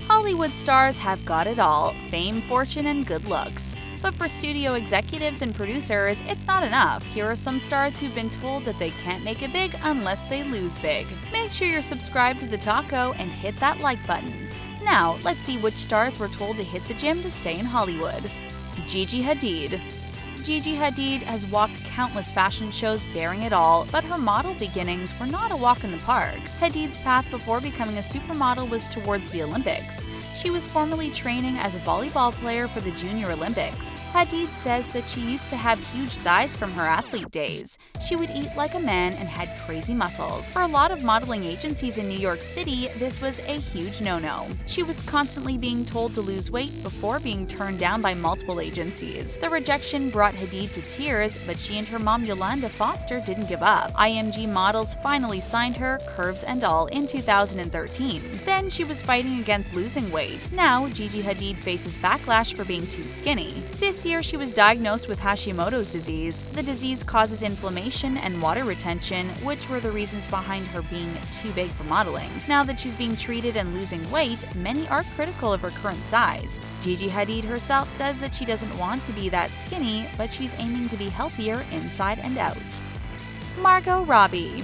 Hollywood stars have got it all: fame, fortune, and good looks. But for studio executives and producers, it's not enough. Here are some stars who've been told that they can't make it big unless they lose big. Make sure you're subscribed to the Taco and hit that like button. Now, let's see which stars were told to hit the gym to stay in Hollywood. Gigi Hadid. Gigi Hadid has walked countless fashion shows bearing it all, but her model beginnings were not a walk in the park. Hadid's path before becoming a supermodel was towards the Olympics. She was formerly training as a volleyball player for the Junior Olympics. Hadid says that she used to have huge thighs from her athlete days. She would eat like a man and had crazy muscles. For a lot of modeling agencies in New York City, this was a huge no-no. She was constantly being told to lose weight before being turned down by multiple agencies. The rejection brought Hadid to tears, but she and her mom Yolanda Foster didn't give up. IMG Models finally signed her, curves and all, in 2013. Then she was fighting against losing weight. Now, Gigi Hadid faces backlash for being too skinny. This year, she was diagnosed with Hashimoto's disease. The disease causes inflammation and water retention, which were the reasons behind her being too big for modeling. Now that she's being treated and losing weight, many are critical of her current size. Gigi Hadid herself says that she doesn't want to be that skinny, but she's aiming to be healthier inside and out. Margot Robbie.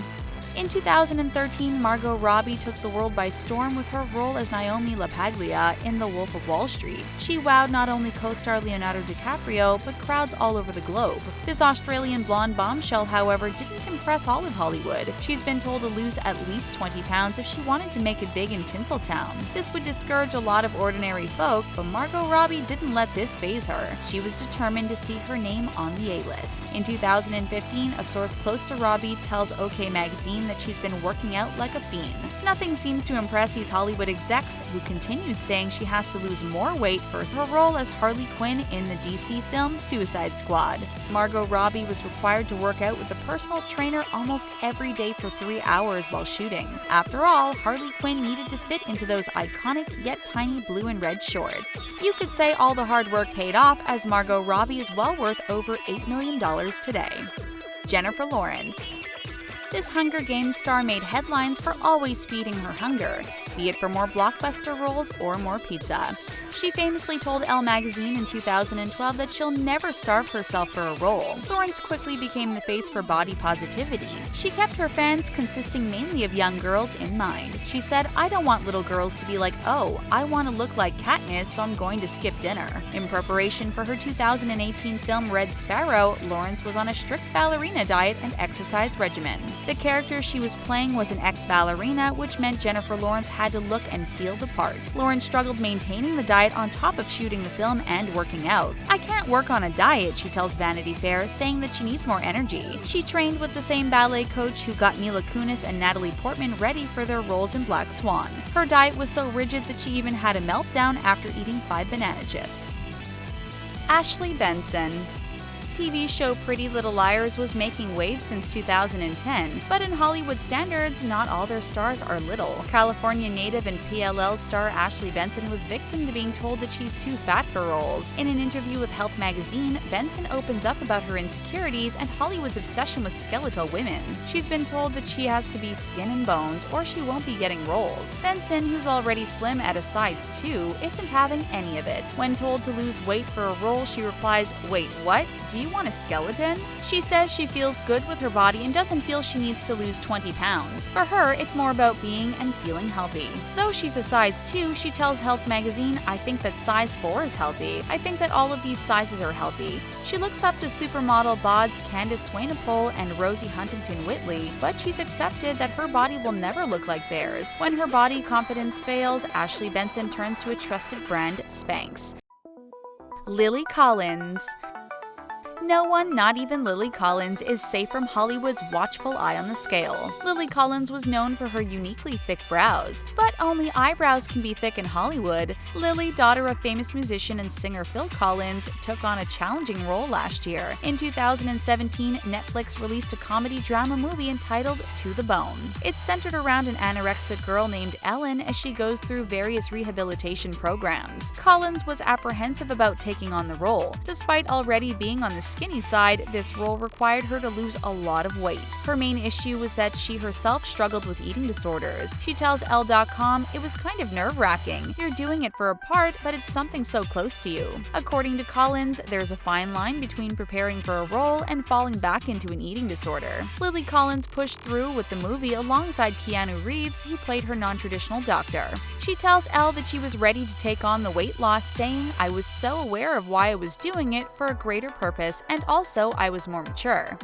In 2013, Margot Robbie took the world by storm with her role as Naomi LaPaglia in The Wolf of Wall Street. She wowed not only co-star Leonardo DiCaprio, but crowds all over the globe. This Australian blonde bombshell, however, didn't impress all of Hollywood. She's been told to lose at least 20 pounds if she wanted to make it big in Tinseltown. This would discourage a lot of ordinary folk, but Margot Robbie didn't let this faze her. She was determined to see her name on the A-list. In 2015, a source close to Robbie tells OK Magazine that she's been working out like a fiend. Nothing seems to impress these Hollywood execs, who continued saying she has to lose more weight for her role as Harley Quinn in the DC film Suicide Squad. Margot Robbie was required to work out with a personal trainer almost every day for 3 hours while shooting. After all, Harley Quinn needed to fit into those iconic yet tiny blue and red shorts. You could say all the hard work paid off, as Margot Robbie is well worth over $8 million today. Jennifer Lawrence. This Hunger Games star made headlines for always feeding her hunger, be it for more blockbuster roles or more pizza. She famously told Elle magazine in 2012 that she'll never starve herself for a role. Lawrence quickly became the face for body positivity. She kept her fans, consisting mainly of young girls, in mind. She said, "I don't want little girls to be like, oh, I want to look like Katniss, so I'm going to skip dinner." In preparation for her 2018 film Red Sparrow, Lawrence was on a strict ballerina diet and exercise regimen. The character she was playing was an ex-ballerina, which meant Jennifer Lawrence had to look and feel the part. Lawrence struggled maintaining the diet on top of shooting the film and working out. "I can't work on a diet," she tells Vanity Fair, saying that she needs more energy. She trained with the same ballet coach who got Mila Kunis and Natalie Portman ready for their roles in Black Swan. Her diet was so rigid that she even had a meltdown after eating 5 banana chips. Ashley Benson. TV show Pretty Little Liars was making waves since 2010, but in Hollywood standards, not all their stars are little. California native and PLL star Ashley Benson was victim to being told that she's too fat for roles. In an interview with Health magazine, Benson opens up about her insecurities and Hollywood's obsession with skeletal women. She's been told that she has to be skin and bones or she won't be getting roles. Benson, who's already slim at a size 2, isn't having any of it. When told to lose weight for a role, she replies, "Wait, what? Do you want a skeleton?" She says she feels good with her body and doesn't feel she needs to lose 20 pounds. For her, it's more about being and feeling healthy. Though she's a size 2, she tells Health magazine, "I think that size 4 is healthy. I think that all of these sizes are healthy." She looks up to supermodel bods Candace Swanepoel and Rosie Huntington-Whiteley, but she's accepted that her body will never look like theirs. When her body confidence fails, Ashley Benson turns to a trusted brand, Spanx. Lily Collins. No one, not even Lily Collins, is safe from Hollywood's watchful eye on the scale. Lily Collins was known for her uniquely thick brows, but only eyebrows can be thick in Hollywood. Lily, daughter of famous musician and singer Phil Collins, took on a challenging role last year. In 2017, Netflix released a comedy drama movie entitled To the Bone. It's centered around an anorexic girl named Ellen as she goes through various rehabilitation programs. Collins was apprehensive about taking on the role, despite already being on the skinny side, this role required her to lose a lot of weight. Her main issue was that she herself struggled with eating disorders. She tells Elle.com, "It was kind of nerve-wracking. You're doing it for a part, but it's something so close to you." According to Collins, there's a fine line between preparing for a role and falling back into an eating disorder. Lily Collins pushed through with the movie alongside Keanu Reeves, who played her non-traditional doctor. She tells Elle that she was ready to take on the weight loss, saying, "I was so aware of why I was doing it for a greater purpose, and also I was more mature."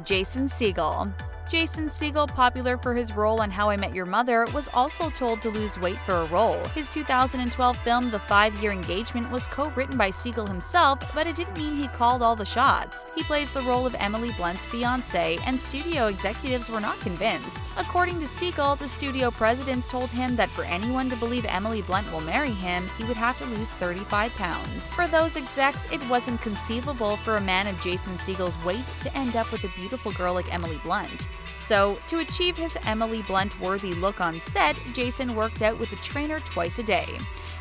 Jason Segel. Jason Segel, popular for his role on How I Met Your Mother, was also told to lose weight for a role. His 2012 film The 5-Year Engagement was co-written by Segel himself, but it didn't mean he called all the shots. He plays the role of Emily Blunt's fiancé, and studio executives were not convinced. According to Segel, the studio presidents told him that for anyone to believe Emily Blunt will marry him, he would have to lose 35 pounds. For those execs, it wasn't conceivable for a man of Jason Segel's weight to end up with a beautiful girl like Emily Blunt. So, to achieve his Emily Blunt-worthy look on set, Jason worked out with a trainer twice a day.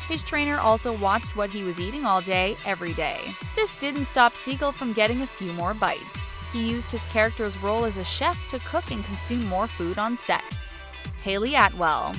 His trainer also watched what he was eating all day, every day. This didn't stop Segel from getting a few more bites. He used his character's role as a chef to cook and consume more food on set. Hayley Atwell.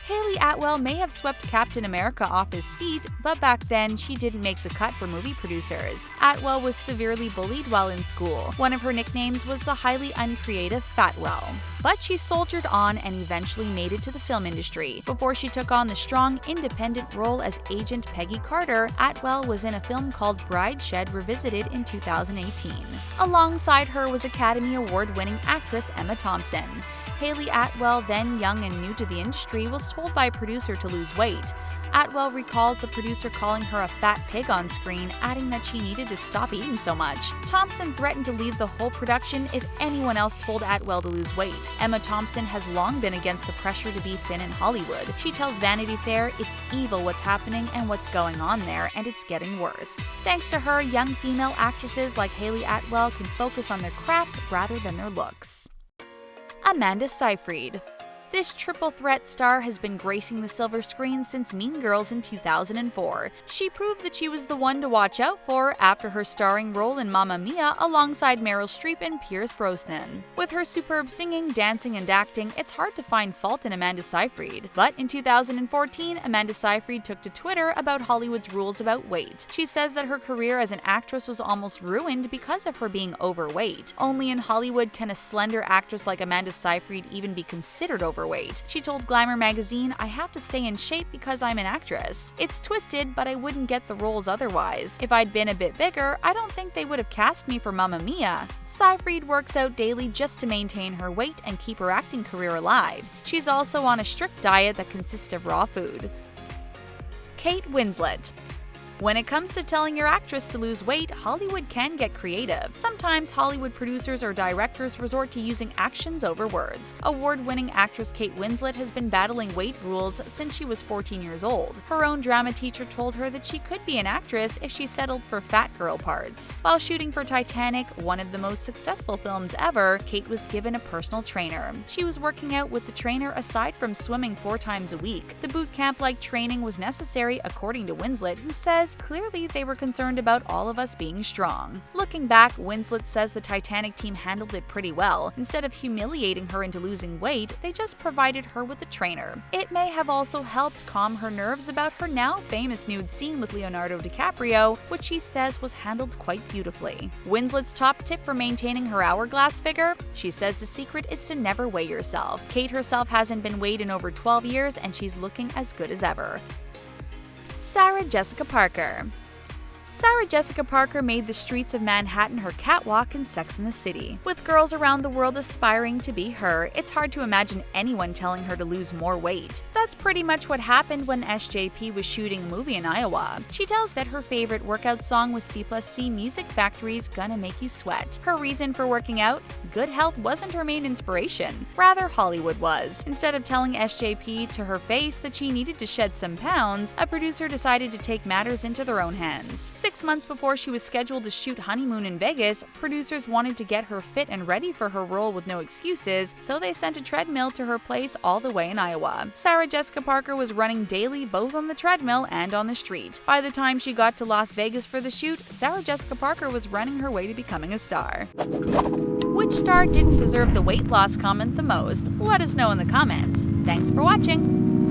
Hayley Atwell may have swept Captain America off his feet, but back then she didn't make the cut for movie producers. Atwell was severely bullied while in school. One of her nicknames was the highly uncreative Fatwell. But she soldiered on and eventually made it to the film industry. Before she took on the strong, independent role as Agent Peggy Carter, Atwell was in a film called Brideshead Revisited in 2018. Alongside her was Academy Award-winning actress Emma Thompson. Hayley Atwell, then young and new to the industry, was told by a producer to lose weight. Atwell recalls the producer calling her a fat pig on screen, adding that she needed to stop eating so much. Thompson threatened to leave the whole production if anyone else told Atwell to lose weight. Emma Thompson has long been against the pressure to be thin in Hollywood. She tells Vanity Fair, "It's evil what's happening and what's going on there, and it's getting worse." Thanks to her, young female actresses like Hayley Atwell can focus on their craft rather than their looks. Amanda Seyfried. This triple threat star has been gracing the silver screen since Mean Girls in 2004. She proved that she was the one to watch out for after her starring role in Mamma Mia alongside Meryl Streep and Pierce Brosnan. With her superb singing, dancing, and acting, it's hard to find fault in Amanda Seyfried. But in 2014, Amanda Seyfried took to Twitter about Hollywood's rules about weight. She says that her career as an actress was almost ruined because of her being overweight. Only in Hollywood can a slender actress like Amanda Seyfried even be considered overweight. She told Glamour magazine, "I have to stay in shape because I'm an actress. It's twisted, but I wouldn't get the roles otherwise. If I'd been a bit bigger, I don't think they would have cast me for Mamma Mia." Seyfried works out daily just to maintain her weight and keep her acting career alive. She's also on a strict diet that consists of raw food. Kate Winslet. When it comes to telling your actress to lose weight, Hollywood can get creative. Sometimes Hollywood producers or directors resort to using actions over words. Award-winning actress Kate Winslet has been battling weight rules since she was 14 years old. Her own drama teacher told her that she could be an actress if she settled for fat girl parts. While shooting for Titanic, one of the most successful films ever, Kate was given a personal trainer. She was working out with the trainer aside from swimming 4 times a week. The boot camp-like training was necessary, according to Winslet, who says, "Clearly they were concerned about all of us being strong." Looking back, Winslet says the Titanic team handled it pretty well. Instead of humiliating her into losing weight, they just provided her with a trainer. It may have also helped calm her nerves about her now famous nude scene with Leonardo DiCaprio, which she says was handled quite beautifully. Winslet's top tip for maintaining her hourglass figure? She says the secret is to never weigh yourself. Kate herself hasn't been weighed in over 12 years and she's looking as good as ever. Sarah Jessica Parker. Sarah Jessica Parker made the streets of Manhattan her catwalk in Sex and the City. With girls around the world aspiring to be her, it's hard to imagine anyone telling her to lose more weight. That's pretty much what happened when SJP was shooting a movie in Iowa. She tells that her favorite workout song was C+C Music Factory's Gonna Make You Sweat. Her reason for working out? Good health wasn't her main inspiration. Rather, Hollywood was. Instead of telling SJP to her face that she needed to shed some pounds, a producer decided to take matters into their own hands. 6 months before she was scheduled to shoot Honeymoon in Vegas, producers wanted to get her fit and ready for her role with no excuses, so they sent a treadmill to her place all the way in Iowa. Sarah Jessica Parker was running daily both on the treadmill and on the street. By the time she got to Las Vegas for the shoot, Sarah Jessica Parker was running her way to becoming a star. Which star didn't deserve the weight loss comment the most? Let us know in the comments. Thanks for watching!